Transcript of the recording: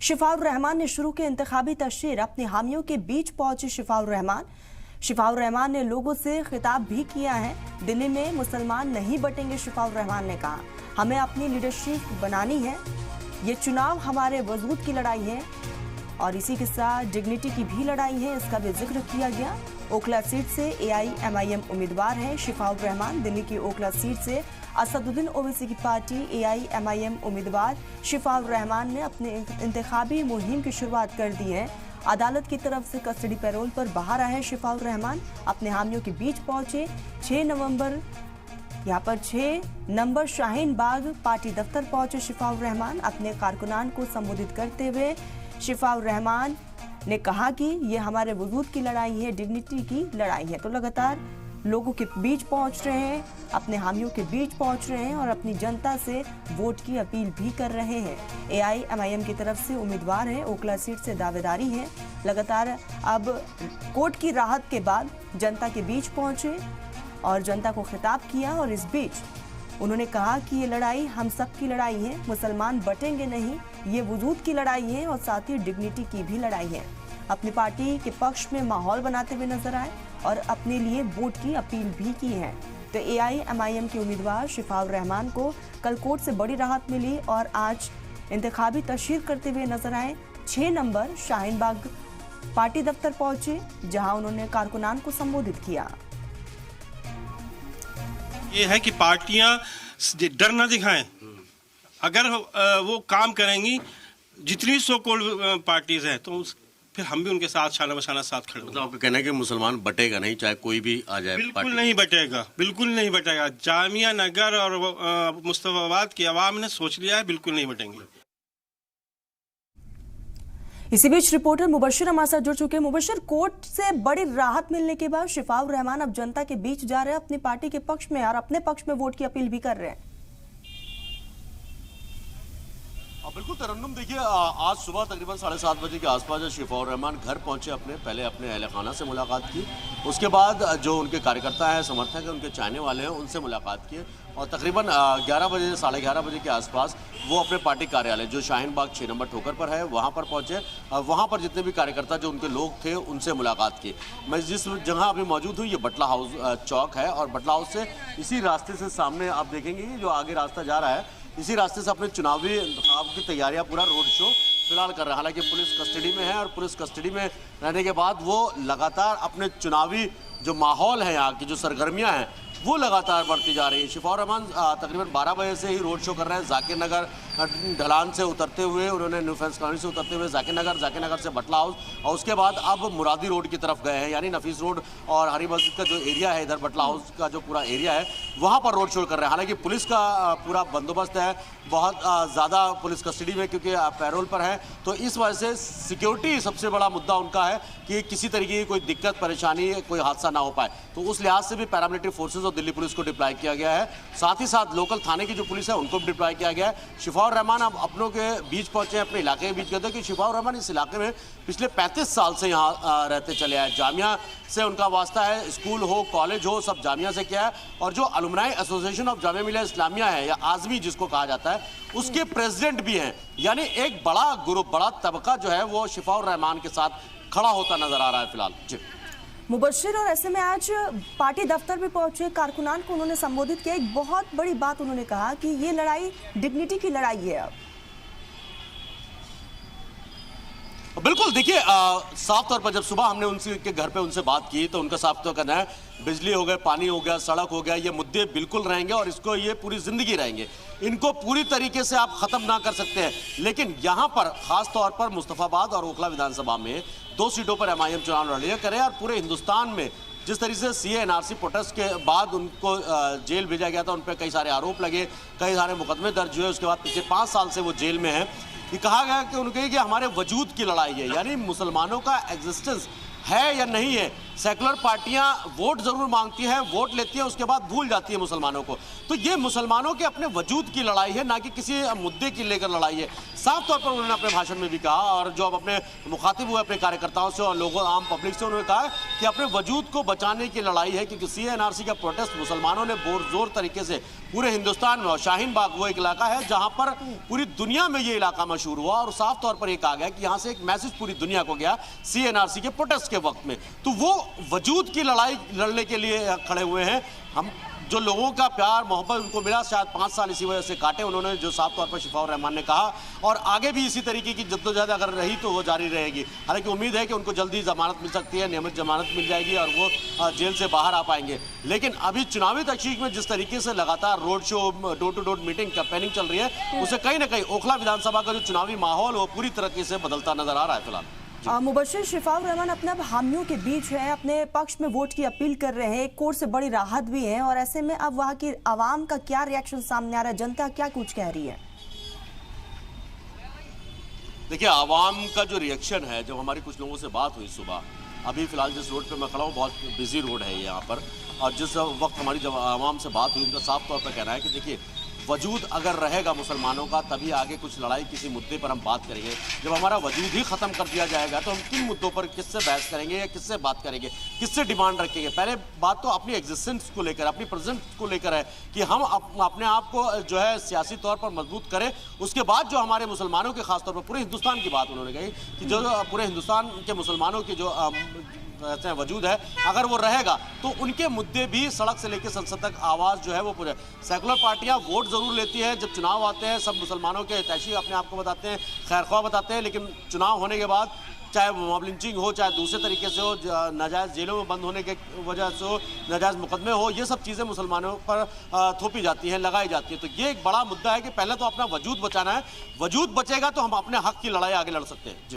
शिफाउर रहमान ने शुरू के इंतखाबी तशहीर अपने हामियों के बीच पहुंचे शिफाउर रहमान ने लोगों से खिताब भी किया है। दिल्ली में मुसलमान नहीं बटेंगे, शिफाउर रहमान ने कहा। हमें अपनी लीडरशिप बनानी है, ये चुनाव हमारे वजूद की लड़ाई है और इसी के साथ डिग्निटी की भी लड़ाई है, इसका भी जिक्र किया गया। ओखला सीट से AIMIM उम्मीदवार हैं शिफाउर रहमान। दिल्ली की ओखला सीट से असदुद्दीन ओवैसी की पार्टी AIMIM उम्मीदवार शिफाउर रहमान ने अपने इंतखाबी मुहिम की शुरुआत कर दी है। अदालत की तरफ से कस्टडी पैरोल पर बाहर आए शिफाउर रहमान। अपने हामियों के बीच पहुंचे। 6 नंबर शाहीन बाग पार्टी दफ्तर पहुंचे शिफाउर रहमान। अपने कारकुनान को संबोधित करते हुए शिफाउर रहमान ने कहा कि ये हमारे वजूद की लड़ाई है, डिग्निटी की लड़ाई है। तो लगातार लोगों के बीच पहुंच रहे हैं, अपने हामियों के बीच पहुंच रहे हैं और अपनी जनता से वोट की अपील भी कर रहे हैं। AIMIM की तरफ से उम्मीदवार है, ओखला सीट से दावेदारी है। लगातार अब कोर्ट की राहत के बाद जनता के बीच पहुंचे और जनता को खिताब किया और इस बीच उन्होंने कहा कि ये लड़ाई हम सब की लड़ाई है, मुसलमान बटेंगे नहीं, ये वजूद की लड़ाई है और साथ ही डिग्निटी की भी लड़ाई है। अपनी पार्टी के पक्ष में माहौल बनाते हुए नजर आए और अपने लिए वोट की अपील भी की है। तो AIMIM के उम्मीदवार शिफाउर रहमान को कल कोर्ट से बड़ी राहत मिली और आज इंतखाबी तशहीर करते हुए नजर आए। 6 नंबर शाहीन बाग पार्टी दफ्तर पहुंचे, जहां उन्होंने कारकुनान को संबोधित किया। ये है कि पार्टियां डर न दिखाएं। अगर वो काम करेंगी, जितनी सो कॉल्ड पार्टीज हैं, तो फिर हम भी उनके साथ शाना बशाना साथ खड़े। मतलब आपका कहना है कि मुसलमान बटेगा नहीं, चाहे कोई भी आ जाए? बिल्कुल नहीं बटेगा, बिल्कुल नहीं बटेगा। जामिया नगर और मुस्तफाबाद की आवाम ने सोच लिया है, बिल्कुल नहीं बटेंगे। इसी बीच रिपोर्टर मुबशिर हमारे साथ जुड़ चुके हैं। मुबशिर, कोर्ट से बड़ी राहत मिलने के बाद शिफाउर रहमान अब जनता के बीच जा रहे हैं, अपनी पार्टी के पक्ष में और अपने पक्ष में वोट की अपील भी कर रहे हैं। बिल्कुल तरन्नुम, देखिए आज सुबह तकरीबन 7:30 बजे के आसपास जब शिफाउर रहमान घर पहुंचे, पहले अपने अहल खाना से मुलाकात की, उसके बाद जो उनके कार्यकर्ता हैं, समर्थक हैं, उनके चाहने वाले हैं, उनसे मुलाकात की और तकरीबन 11 बजे 11:30 बजे के आसपास वो अपने पार्टी कार्यालय जो शाहीन बाग 6 नंबर ठोकर पर है वहाँ पर पहुँचे। वहाँ पर जितने भी कार्यकर्ता जो उनके लोग थे उनसे मुलाकात की। मैं जिस जगह अभी मौजूद हूँ ये बटला हाउस चौक है और बटला हाउस से इसी रास्ते से सामने आप देखेंगे जो आगे रास्ता जा रहा है, इसी रास्ते से अपने चुनावी इंतखाब की तैयारियां पूरा रोड शो फिलहाल कर रहा है। हालांकि पुलिस कस्टडी में है और पुलिस कस्टडी में रहने के बाद वो लगातार अपने चुनावी जो माहौल है, यहाँ की जो सरगर्मियां हैं, वो लगातार बढ़ती जा रही है। शिफाउर रहमान तकरीबन 12 बजे से ही रोड शो कर रहे हैं। जाकिर नगर ढलान से उतरते हुए उन्होंने न्यू फ्रेंड्स कॉलोनी से उतरते हुए जाकिर नगर से बटला हाउस और उसके बाद अब मुरादी रोड की तरफ गए हैं, यानी नफीस रोड और हरी मस्जिद का जो एरिया है, इधर बटला हाउस का जो पूरा एरिया है वहाँ पर रोड शो कर रहे हैं। हालांकि पुलिस का पूरा बंदोबस्त है, बहुत ज़्यादा पुलिस कस्टडी में क्योंकि पैरोल पर है, तो इस वजह से सिक्योरिटी सबसे बड़ा मुद्दा उनका है कि किसी तरीके की कोई दिक्कत परेशानी, कोई हादसा ना हो पाए। तो उस लिहाज से भी पैरामिलिट्री फोर्सेज और दिल्ली पुलिस को डिप्लॉय किया गया है। साथ ही साथ लोकल थाने की जो पुलिस है उनको भी डिप्लॉय किया गया है। शिफाउर रहमान अब अपनों के बीच पहुंचे, अपने इलाके के बीच कहते हैं कि शिफाउर रहमान इस इलाके में पिछले 35 साल से यहाँ रहते चले आए। जामिया से उनका वास्ता है, स्कूल हो, कॉलेज हो, सब जामिया से किया है और जो alumni association of Jamia Millia Islamia है या आज़मी जिसको कहा जाता है, उसके प्रेसिडेंट भी हैं। यानी एक बड़ा ग्रुप, बड़ा तबका जो है वो शिफाउर रहमान के साथ खड़ा होता नजर आ रहा है फिलहाल। जी मुबशिर, और ऐसे में आज पार्टी दफ्तर भी पहुंचे, कारकुनान को उन्होंने संबोधित किया। एक बहुत बड़ी बात उन्होंने कहा कि ये लड़ाई डिग्निटी की लड़ाई है। अब बिल्कुल, देखिए साफ तौर पर जब सुबह हमने उनके घर पे उनसे बात की तो उनका साफ तौर कहना है बिजली हो गया, पानी हो गया, सड़क हो गया, ये मुद्दे बिल्कुल रहेंगे और इसको ये पूरी जिंदगी रहेंगे, इनको पूरी तरीके से आप खत्म ना कर सकते हैं। लेकिन यहाँ पर खास तौर पर मुस्तफाबाद और ओखला विधानसभा में 2 सीटों पर MIM चुनाव लड़िए करे और पूरे हिंदुस्तान में जिस तरीके से CA NRC प्रोटेस्ट के बाद उनको जेल भेजा गया था, उन पर कई सारे आरोप लगे, कई सारे मुकदमे दर्ज हुए, उसके बाद पिछले 5 साल से वो जेल में है। ये कहा गया कि उनके कि हमारे वजूद की लड़ाई है, यानी मुसलमानों का एग्जिस्टेंस है या नहीं है सेकुलर पार्टियां वोट जरूर मांगती हैं, वोट लेती हैं, उसके बाद भूल जाती है मुसलमानों को। तो ये मुसलमानों के अपने वजूद की लड़ाई है, ना कि किसी मुद्दे की लेकर लड़ाई है। साफ तौर पर उन्होंने अपने भाषण में भी कहा, और जो अब अपने मुखातिब हुए अपने कार्यकर्ताओं से और लोगों आम पब्लिक से, उन्होंने कहा कि अपने वजूद को बचाने की लड़ाई है, क्योंकि CA/NRC का प्रोटेस्ट मुसलमानों ने जोर तरीके से पूरे हिंदुस्तान में, और शाहीन बाग वो एक इलाका है जहां पर पूरी दुनिया में ये इलाका मशहूर हुआ, और साफ तौर पर ये कहा गया कि यहां से एक मैसेज पूरी दुनिया को गया CA/NRC के प्रोटेस्ट के वक्त में। तो वो वजूद की लड़ाई लड़ने के लिए खड़े हुए हैं। हम जो लोगों का प्यार मोहब्बत उनको मिला, शायद 5 साल इसी वजह से काटे उन्होंने, जो साफ तौर पर शिफाउर रहमान ने कहा, और आगे भी इसी तरीके की जद्दोजहद अगर रही तो वो जारी रहेगी। हालांकि उम्मीद है कि उनको जल्दी जमानत मिल सकती है, नियमित जमानत मिल जाएगी और वो जेल से बाहर आ पाएंगे। लेकिन अभी चुनावी तहकीक में जिस तरीके से लगातार road show, door to door meeting, campaigning चल रही है, उससे कहीं ना कहीं ओखला विधानसभा का जो चुनावी माहौल वो पूरी तरीके से बदलता नजर आ रहा है फिलहाल। मुबश्शिर, शिफाउर रहमान अपने अब हामियों के बीच है, अपने पक्ष में वोट की अपील कर रहे हैं, एक कोर्ट से बड़ी राहत भी है, और ऐसे में अब वहां की आवाम का क्या रिएक्शन सामने आ रहा है, जनता क्या कुछ कह रही है? देखिए, आवाम का जो रिएक्शन है, जब हमारी कुछ लोगों से बात हुई सुबह, अभी फिलहाल जिस रोड पे मैं खड़ा हूँ बहुत बिजी रोड है यहाँ पर, और जिस वक्त हमारी जब आवाम से बात हुई, उनका साफ तौर पर कहना है कि देखिए, वजूद अगर रहेगा मुसलमानों का तभी आगे कुछ लड़ाई किसी मुद्दे पर हम बात करेंगे। जब हमारा वजूद ही ख़त्म कर दिया जाएगा तो हम किन मुद्दों पर किससे बहस करेंगे या किससे बात करेंगे, किससे डिमांड रखेंगे। पहले बात तो अपनी एग्जिस्टेंस को लेकर, अपनी प्रेजेंस को लेकर है कि हम अपने आप को जो है सियासी तौर पर मजबूत करें। उसके बाद जो हमारे मुसलमानों के खासतौर पर पूरे हिंदुस्तान की बात उन्होंने कही कि जो पूरे हिंदुस्तान के मुसलमानों की जो वजूद है, अगर वो रहेगा तो उनके मुद्दे भी सड़क से लेकर संसद तक आवाज़ जो है वो पूरे। सेकुलर पार्टियां वोट जरूर लेती हैं, जब चुनाव आते हैं सब मुसलमानों के हितैषी अपने आप को बताते हैं, खैरख्वाह बताते हैं, लेकिन चुनाव होने के बाद चाहे मॉब लिंचिंग हो, चाहे दूसरे तरीके से हो, नाजायज़ जेलों में बंद होने के वजह से हो, नाजायज़ मुकदमे हो, ये सब चीज़ें मुसलमानों पर थोपी जाती हैं, लगाई जाती है। तो ये एक बड़ा मुद्दा है कि पहले तो अपना वजूद बचाना है, वजूद बचेगा तो हम अपने हक की लड़ाई आगे लड़ सकते हैं।